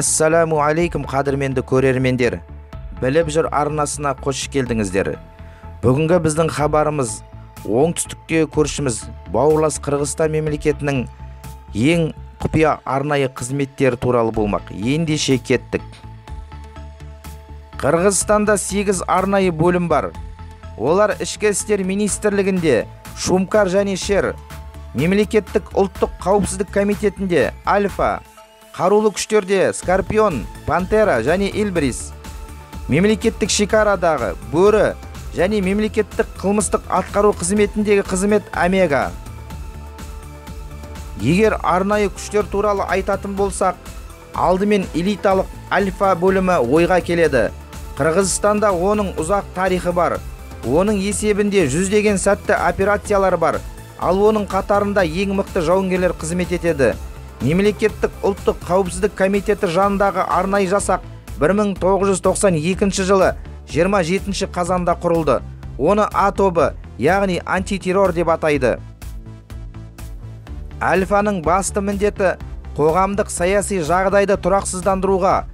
Ассаламу алейкум қадірменді көрермендер. Біліп жүр арнасына қош келдіңіздер. Бүгінгі біздің хабарымыз оңтүстікте көршіміз бауырлас Қырғызстан мемлекетінің ең құпия арнайы қызметтері туралы болмақ. Ендеше кеттік. Қырғызстанда 8 арнайы бөлім бар. Олар ішкі істер министрлігінде Шумкар және Шер, мемлекеттік ұлттық қауіпсіздік комитетінде Альфа, қарулы күштерде Скорпион, Пантера және Эльбрис, мемлекеттік шекарадағы Бөрі және мемлекеттік қылмыстық атқару қызметіндегі қызмет Омега. Егер арнайы күштер туралы айтатын болсақ, алдымен элиталық Альфа бөлімі ойға келеді. Қырғызстанда оның ұзақ тарихы бар. Оның есебінде жүздеген сәтті операциялар бар. Ал оның қатарында ең мықты жауынгерлер қызмет етеді. Мемлекеттік ұлттық қауіпсіздік комитеті жанындағы арнайы жасақ 1992 жылы 27 қазанда құрылды. Оны А тобы, яғни антитеррор деп атайды. Альфаның басты міндеті қоғамдық саяси жағдайды тұрақсыздандыруға,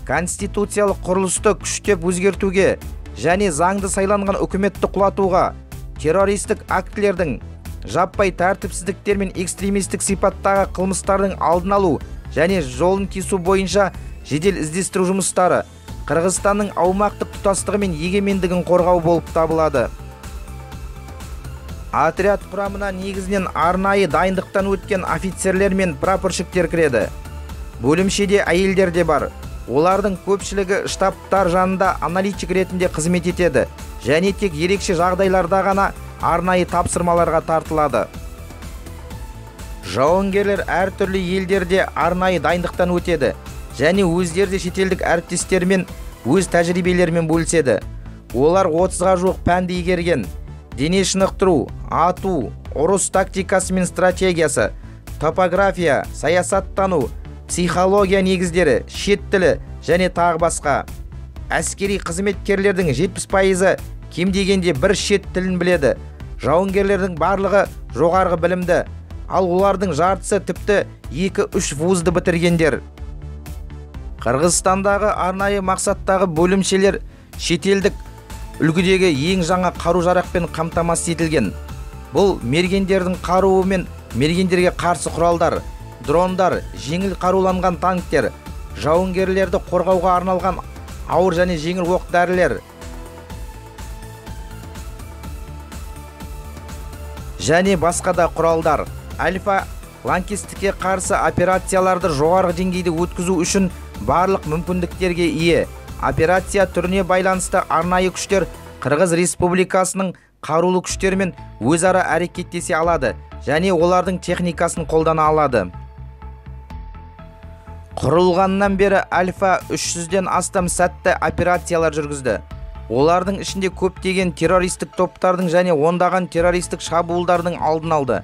конституциялық құрылысты күштеп өзгертуге және заңды сайланған үкіметті құлатуға, террористік актілердің, жаппай тәртіпсіздіктер мен экстремистік сипаттағы қылмыстардың алдын алу және жолын кесу бойынша жедел іздестіру жұмыстары, Қырғызстанның аумақтық тұтастығы мен егемендігін қорғау болып табылады. Отряд құрамына негізінен арнайы дайындықтан өткен офицерлер мен прапорщиктер кіреді. Бөлімшеде әйелдер де бар. Олардың көпшілігі штабтар жанында аналитик ретінде қызмет етеді және тек ерекше жағдайларда ғана арнайы тапсырмаларға тартылады. Жауынгерлер әртүрлі елдерде арнайы дайындықтан өтеді және өздері шетелдік әріптестермен өз тәжірибелерімен бөліседі. Олар 30-ға жуық пәнді игерген: дене шынықтыру, ату, ұрыс тактикасы мен стратегиясы, топография, саясаттану, психология негіздері, шет тілі және тағы басқа. Әскери қызметкерлердің 70% кем дегенде бір шет тілін біледі. Жауынгерлердің барлығы жоғарғы білімді, ал олардың жартысы тіпті 2-3 вузды бітіргендер. Қырғызстандағы арнайы мақсаттағы бөлімшелер шетелдік үлгідегі ең жаңа қару-жарақпен қамтамасыз етілген. Бұл мергендердің қаруы мен мергендерге қарсы құралдар, дрондар, жеңіл қаруланған танктер, жауынгерлерді қорғауға арналған ауыр және жеңіл оқ-дәрілер және басқа да құралдар. Альфа лаңкестікке қарсы операцияларды жоғарғы деңгейде өткізу үшін барлық мүмкіндіктерге ие. Операция түріне байланысты арнайы күштер Қырғыз Республикасының қарулы күштерімен өзара әрекеттесе алады және олардың техникасын қолдана алады. Құрылғаннан бері Альфа 300-ден астам сәтті операциялар жүргізді. Олардың ішінде көптеген террористік топтардың және ондаған террористік шабуылдардың алдын алды.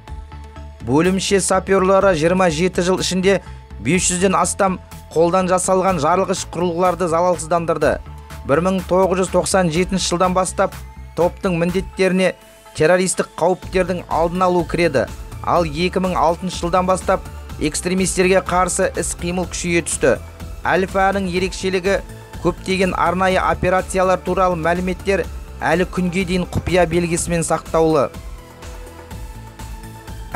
Бөлімше саперлары 27 жыл ішінде 500-ден астам қолдан жасалған жарылғыш құрылғыларды залалсыздандырды. 1997 жылдан бастап топтың міндеттеріне террористік қауіптердің алдын алу кіреді. Ал 2006 жылдан бастап экстремистерге қарсы іс-қимыл күшейе түсті. Альфаның ерекшелігі көптеген арнайы операциялар туралы мәліметтер әлі күнге дейін құпия белгісімен сақтаулы.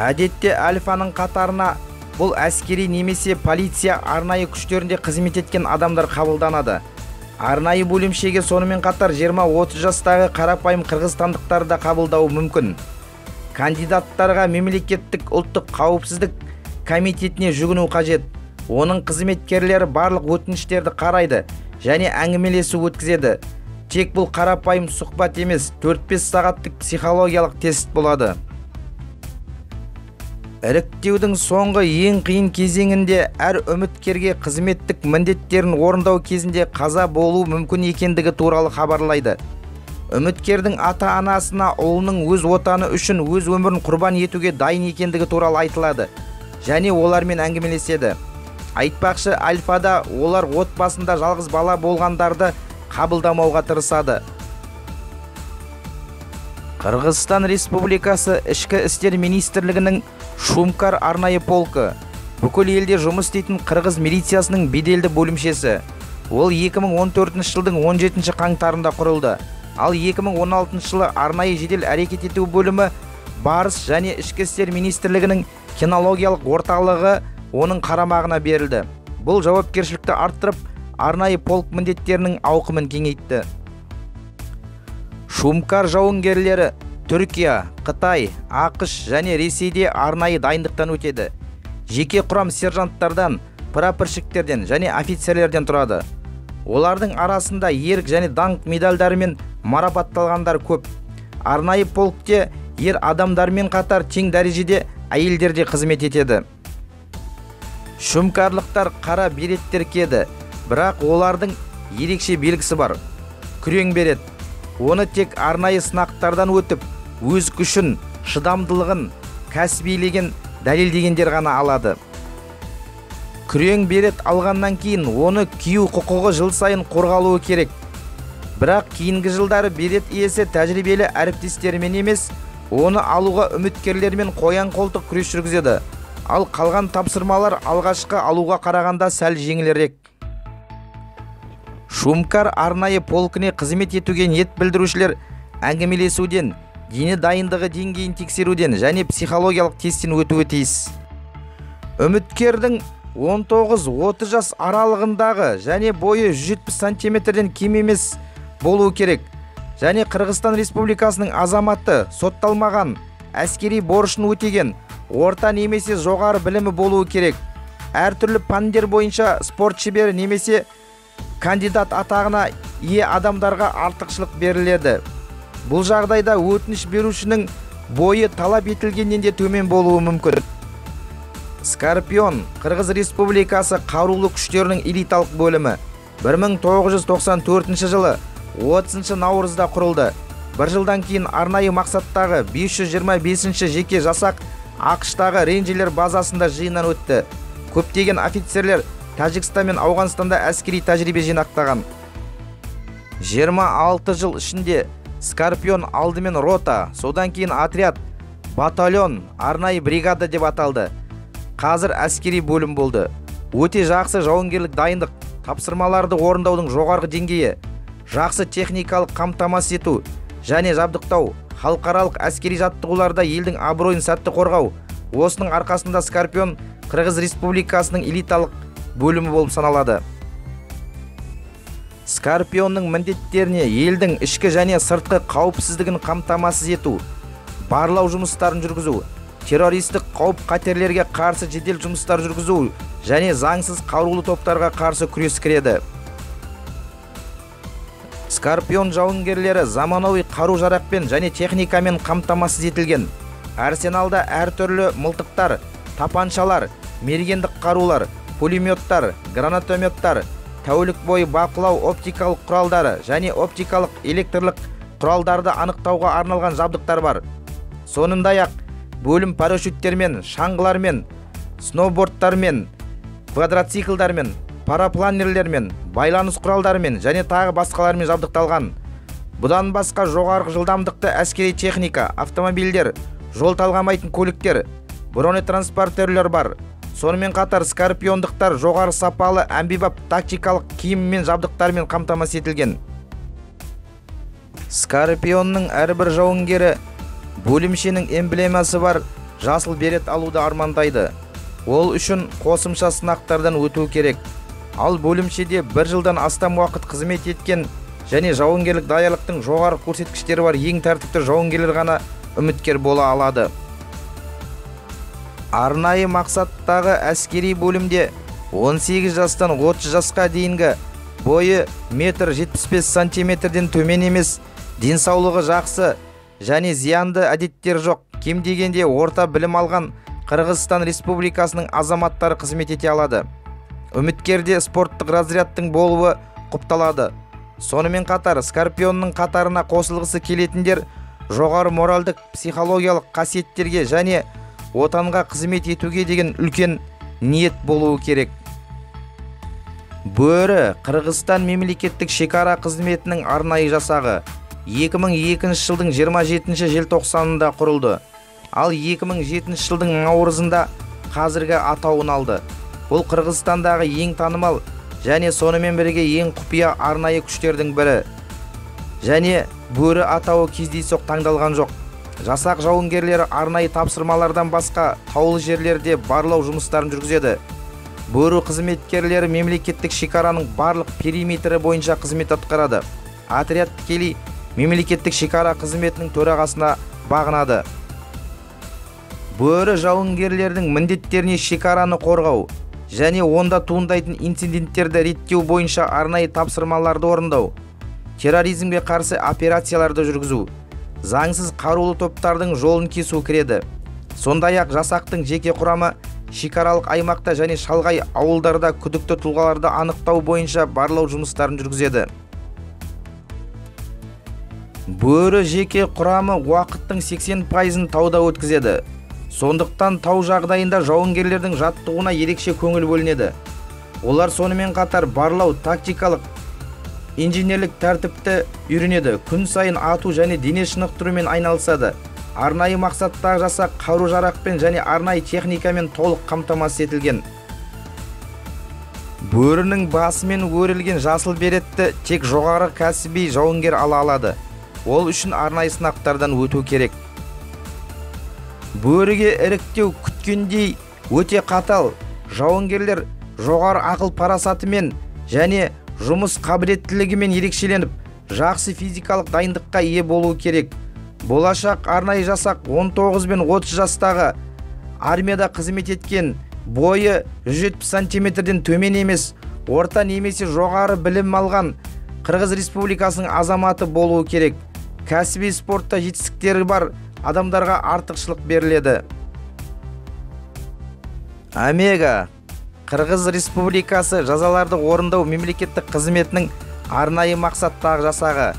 Әдетте Альфаның қатарына бұл әскери немесе полиция арнайы күштерінде қызмет еткен адамдар қабылданады. Арнайы бөлімшеге сонымен қатар 20-30 жастағы қарапайым қырғызстандықтар да қабылдауы мүмкін. Кандидаттарға мемлекеттік ұлттық қауіпсіздік комитетіне жүгіну қажет. Оның қызметкерлері барлық өтініштерді қарайды және әңгімелесу өткізеді. Тек бұл қарапайым сұхбат емес, 4-5 сағаттық психологиялық тест болады. Іріктеудің соңғы ең қиын кезеңінде әр үміткерге қызметтік міндеттерін орындау кезінде қаза болу мүмкін екендігі туралы хабарлайды. Үміткердің ата-анасына ұлының өз отаны үшін өз өмірін құрбан етуге дайын екендігі туралы айтылады және олармен әңгімелеседі. Айтпақшы, Альфада олар отбасында жалғыз бала болғандарды қабылдамауға тырысады. Қырғызстан Республикасы Ішкі істер министрлігінің Шумкар арнайы полкі бүкіл елде жұмыс істейтін қырғыз милициясының беделді бөлімшесі. Ол 2014 жылдың 17 қаңтарында құрылды. Ал 2016 жылы арнайы жедел әрекет ету бөлімі Барыс және Ішкі істер министрлігінің кинологиялық орталығы оның қарамағына берілді. Бұл жауапкершілікті арттырып, арнайы полк міндеттерінің ауқымын кеңейтті. Шумкар жауынгерлері Түркия, Қытай, ақш және Ресейде арнайы дайындықтан өтеді. Жеке құрам сержанттардан, прапорщиктерден және офицерлерден тұрады. Олардың арасында ерік және даңқ медальдарымен марапатталғандар көп. Арнайы полкте ер адамдармен қатар тең дәрежеде әйелдер де қызмет етеді. Шумкарлықтар қара береттер киеді, бірақ олардың ерекше белгісі бар. Күрең берет. Оны тек арнайы сынақтардан өтіп, өз күшін, шыдамдылығын, кәсібилігін дәлелдегендер ғана алады. Күрең берет алғаннан кейін оны кию құқығы жыл сайын қорғалуы керек. Бірақ кейінгі жылдары берет иесі тәжірибелі әріптестерімен емес, оны алуға үміткерлермен қоян қолтық күрес жүргізеді. Ал қалған тапсырмалар алғашқы алуға қарағанда сәл жеңілірек. Шумкар арнайы полкіне қызмет етуге ниет білдірушілер әңгімелесуден, дене дайындығы деңгейін тексеруден және психологиялық тесттен өтуі тиіс. Үміткердің 19-30 жас аралығындағы және бойы 170 сантиметрден кем емес болуы керек. Және Қырғызстан Республикасының азаматы, сотталмаған, әскери борышын өтеген, орта немесе жоғары білімі болуы керек. Әртүрлі пәндер бойынша спорт шебері немесе кандидат атағына ие адамдарға артықшылық беріледі. Бұл жағдайда өтініш берушінің бойы талап етілгеннен де төмен болуы мүмкін. Скорпион Қырғыз Республикасы қарулы күштерінің элиталық бөлімі 1994 жылы 30 наурызда құрылды. Бір жылдан кейін арнайы мақсаттағы 525 жеке жасақ ақштағы рейнджерлер базасында жиыннан өтті. Көптеген офицерлер Тәжікстан мен Ауғанстанда әскери тәжірибе жинақтаған. 26 жыл ішінде Скорпион алдымен рота, содан кейін отряд, батальон, арнайы бригада деп аталды. Қазір әскери бөлім болды. Өте жақсы жауынгерлік дайындық, тапсырмаларды орындаудың жоғарғы деңгейі, жақсы техникалық қамтамасыз ету және жабдықтау, халықаралық әскери жаттығуларда елдің абыройын сәтті қорғау. Осының арқасында Скорпион Қырғыз Республикасының элиталық бөлімі болып саналады. Скорпионның міндеттеріне елдің ішкі және сыртқы қауіпсіздігін қамтамасыз ету, барлау жұмыстарын жүргізу, террористік қауіп қатерлерге қарсы жедел жұмыстар жүргізу және заңсыз қарулы топтарға қарсы күрес кіреді. Скорпион жауынгерлері заманауи қару-жарақпен және техникамен қамтамасыз етілген. Арсеналда әртүрлі мылтықтар, тапаншалар, мергендік қарулар, пулеметтар, гранатометтар, тәулік бойы бақылау оптикалық құралдары және оптикалық электрлік құралдарды анықтауға арналған жабдықтар бар. Сондай-ақ бөлім парашюттермен, шаңғылармен, сноубордтармен, квадроциклдармен, парапланерлермен, байланыс құралдарымен және тағы басқалармен жабдықталған. Бұдан басқа жоғарғы жылдамдықты әскери техника, автомобильдер, жол талғамайтын көліктер, бронетранспортерлер бар. Сонымен қатар скорпиондықтар жоғары сапалы әмбебап тактикалық киім мен жабдықтармен қамтамасыз етілген. Скорпионның әрбір жауынгері бөлімшенің эмблемасы бар жасыл берет алуды армандайды. Ол үшін қосымша сынақтардан өту керек. Ал бөлімшеде бір жылдан астам уақыт қызмет еткен және жауынгерлік даярлықтың жоғары көрсеткіштері бар ең тәртіпті жауынгерлер ғана үміткер бола алады. Арнайы мақсаттағы әскери бөлімде 18 жастан 30 жасқа дейінгі бойы 1,75 сантиметрден төмен емес, денсаулығы жақсы және зиянды әдеттер жоқ, кем дегенде орта білім алған Қырғызстан Республикасының азаматтары қызмет ете алады. Үміткерде спорттық разрядтың болуы құпталады. Сонымен қатар Скорпионның қатарына қосылғысы келетіндер жоғары моральдық психологиялық қасиеттерге және отанға қызмет етуге деген үлкен ниет болуы керек. Бөрі Қырғызстан мемлекеттік шекара қызметінің арнайы жасағы 2002 жылдың 27 желтоқсанында құрылды. Ал 2007 жылдың наурызында қазіргі атауын алды. Бұл Қырғызстандағы ең танымал және сонымен бірге ең құпия арнайы күштердің бірі. Және бөрі атауы кездейсоқ таңдалған жоқ. Жасақ жауынгерлері арнайы тапсырмалардан басқа таулы жерлерде барлау жұмыстарын жүргізеді. Бөрі қызметкерлері мемлекеттік шекараның барлық периметрі бойынша қызмет атқарады. Отряд тікелей мемлекеттік шекара қызметінің төрағасына бағынады. Бөрі жауынгерлердің міндеттеріне шекараны қорғау және онда туындайтын инциденттерді реттеу бойынша арнайы тапсырмаларды орындау, терроризмге қарсы операцияларды жүргізу, заңсыз қарулы топтардың жолын кесу кіреді. Сондай-ақ жасақтың жеке құрамы шекаралық аймақта және шалғай ауылдарда күдікті тұлғаларды анықтау бойынша барлау жұмыстарын жүргізеді. Бөрі жеке құрамы уақыттың 80%-ын тауда өткізеді. Сондықтан тау жағдайында жауынгерлердің жаттығуына ерекше көңіл бөлінеді. Олар сонымен қатар барлау, тактикалық, инженерлік тәртіпті үйренеді. Күн сайын ату және дене шынықтырумен айналысады. Арнайы мақсаттағы жасақ қару-жарақпен және арнайы техникамен толық қамтамасыз етілген. Бөрінің басымен өрілген жасыл беретті тек жоғары кәсіби жауынгер ала алады. Ол үшін арнайы сынақтардан өту керек. Бөріге іріктеу күткендей өте қатал. Жауынгерлер жоғары ақыл парасатымен және жұмыс қабілеттілігімен ерекшеленіп, жақсы физикалық дайындыққа ие болуы керек. Болашақ арнайы жасақ 19 бен 30 жастағы армияда қызмет еткен, бойы 170 сантиметрден төмен емес, орта немесе жоғары білім алған Қырғыз Республикасының азаматы болуы керек. Кәсіби спортта жетістіктері бар адамдарға артықшылық беріледі. Омега Қырғыз Республикасы жазаларды орындау мемлекеттік қызметінің арнайы мақсаттағы жасағы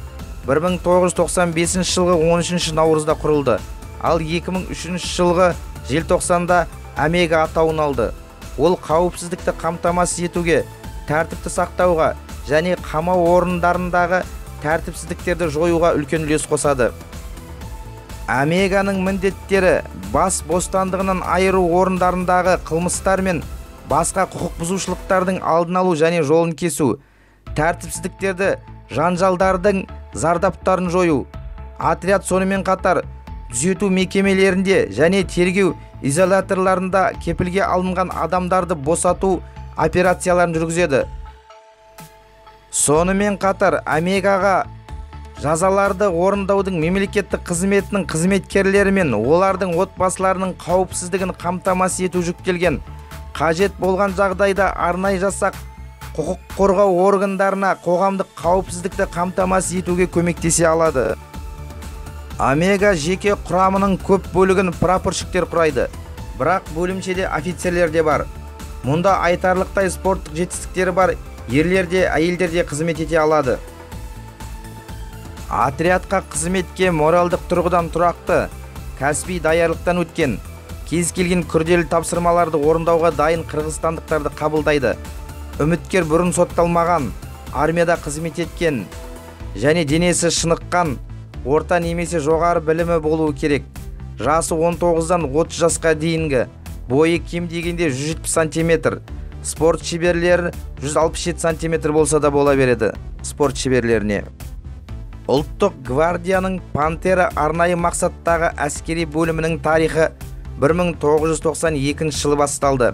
1995 жылғы 13 наурызда құрылды. Ал 2003 жылғы желтоқсанда Омега атауын алды. Ол қауіпсіздікті қамтамасыз етуге, тәртіпті сақтауға және қамау орындарындағы тәртіпсіздіктерді жоюға үлкен үлес қосады. Омеганың міндеттері бас бостандығынан айыру орындарындағы қылмыстар мен басқа құқық бұзушылықтардың алдын алу және жолын кесу, тәртіпсіздіктерді, жанжалдардың зардаптарын жою. Отряд сонымен қатар түзету мекемелерінде және тергеу изоляторларында кепілге алынған адамдарды босату операцияларын жүргізеді. Сонымен қатар Омегаға жазаларды орындаудың мемлекеттік қызметінің қызметкерлері мен олардың отбасыларының қауіпсіздігін қамтамасыз ету жүктелген. Қажет болған жағдайда арнайы жасақ құқық қорғау органдарына қоғамдық қауіпсіздікті қамтамасыз етуге көмектесе алады. Омега жеке құрамының көп бөлігін прапорщиктер құрайды, бірақ бөлімшеде офицерлер де бар. Мұнда айтарлықтай спорттық жетістіктері бар ерлер де, әйелдер де қызмет ете алады. Отрядқа қызметке моральдық тұрғыдан тұрақты, кәсіби даярлықтан өткен, кез келген күрделі тапсырмаларды орындауға дайын қырғызстандықтарды қабылдайды. Үміткер бұрын сотталмаған, армияда қызмет еткен және денесі шыныққан, орта немесе жоғары білімі болуы керек. Жасы 19-дан 30 жасқа дейінгі, бойы кем дегенде 170 сантиметр, спорт шеберлері 167 сантиметр болса да бола береді спорт шеберлеріне. Ұлттық гвардияның Пантера арнайы мақсаттағы әскери бөлімінің тарихы 1992 жылы басталды.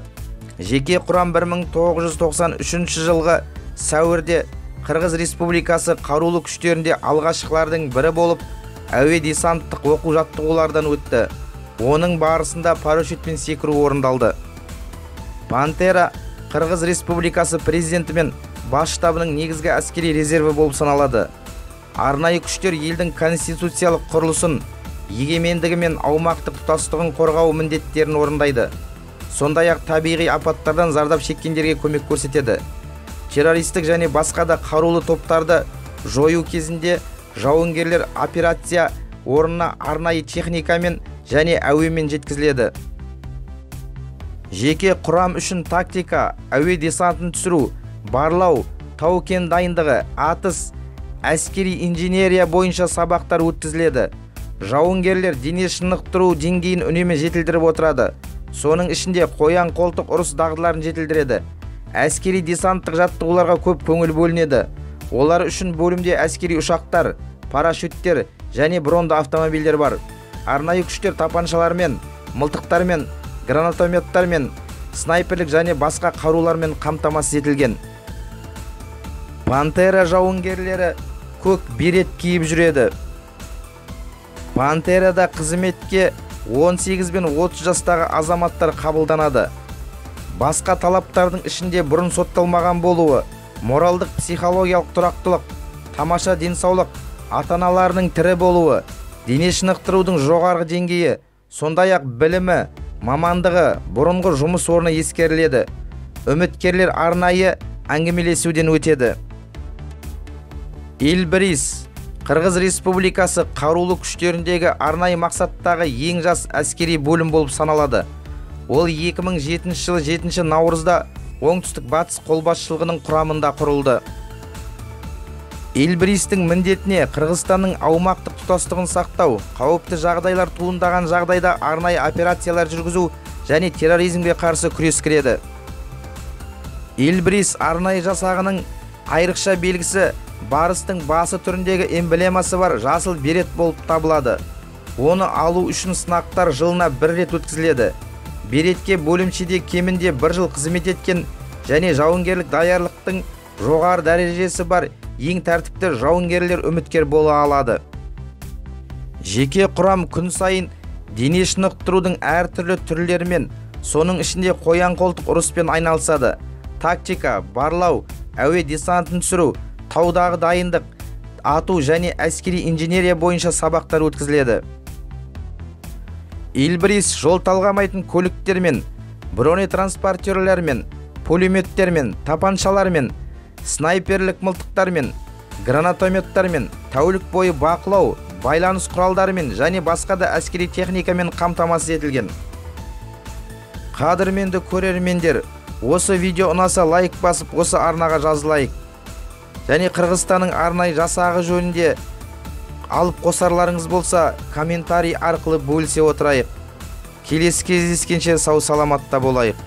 Жеке құрам 1993 жылғы сәуірде Қырғыз Республикасы қарулы күштерінде алғашқылардың бірі болып, әуе десанттық оқу-жаттығулардан өтті. Оның барысында парашютпен секіру орындалды. Пантера Қырғыз Республикасы президенті мен бас штабының негізгі әскери резерві болып саналады. Арнайы күштер елдің конституциялық құрылысын, егемендігі мен аумақтық тұтастығын қорғау міндеттерін орындайды. Сондай-ақ табиғи апаттардан зардап шеккендерге көмек көрсетеді. Террористік және басқа да қарулы топтарды жою кезінде жауынгерлер операция орнына арнайы техникамен және әуемен жеткізіледі. Жеке құрам үшін тактика, әуе десантын түсіру, барлау, тау-кен дайындығы, атыс, әскери инженерия бойынша сабақтар өткізіледі. Жауынгерлер дене шынықтыру деңгейін үнемі жетілдіріп отырады. соның ішінде қоян қолтық ұрыс дағдыларын жетілдіреді. Әскери десанттық жаттығуларға көп көңіл бөлінеді. Олар үшін бөлімде әскери ұшақтар, парашюттер және бронды автомобильдер бар. Арнайы күштер тапаншалармен, мылтықтармен, гранатометтармен, снайперлік және басқа қарулармен қамтамасыз етілген. Пантера жауынгерлері көк берет киіп жүреді. Пантерада қызметке 18 бен 30 жастағы азаматтар қабылданады. Басқа талаптардың ішінде бұрын сотталмаған болуы, моралдық психологиялық тұрақтылық, тамаша денсаулық, ата-аналарының тірі болуы, дене шынықтырудың жоғарғы деңгейі, сондай-ақ білімі, мамандығы, бұрынғы жұмыс орны ескеріледі. Үміткерлер арнайы әңгімелесуден өтеді. Эльбрис Қырғыз Республикасы қарулы күштеріндегі арнайы мақсаттағы ең жас әскери бөлім болып саналады. Ол 2007 жылы 7 наурызда оңтүстік батыс қолбасшылығының құрамында құрылды. Эльбристің міндетіне Қырғызстанның аумақтық тұтастығын сақтау, қауіпті жағдайлар туындаған жағдайда арнайы операциялар жүргізу және терроризмге қарсы күрес кіреді. Эльбрис арнайы жасағының айрықша белгісі барыстың басы түріндегі эмблемасы бар жасыл берет болып табылады. Оны алу үшін сынақтар жылына 1 рет өткізіледі. Беретке бөлімшеде кемінде 1 жыл қызмет еткен және жауынгерлік даярлықтың жоғары дәрежесі бар ең тәртіпті жауынгерлер үміткер бола алады. Жеке құрам күн сайын дене шынықтырудың әртүрлі түрлерімен, соның ішінде қоян қолтық ұрыспен айналысады. Тактика, барлау, әуе десантын түсіру, таудағы дайындық, ату және әскери инженерия бойынша сабақтар өткізіледі. Эльбрис жол талғамайтын көліктермен, бронетранспортерлермен, пулеметтермен, тапаншалармен, снайперлік мылтықтармен, гранатометтармен, тәулік бойы бақылау, байланыс құралдарымен және басқа да әскери техникамен қамтамасыз етілген. Қадірменді көрермендер, осы видео ұнаса лайк басып, осы арнаға жазылайық. Және Қырғызстанның арнайы жасағы жөнінде алып қосарларыңыз болса, комментарий арқылы бөлісе отырайық. Келесі кездескенше сау саламатта болайық.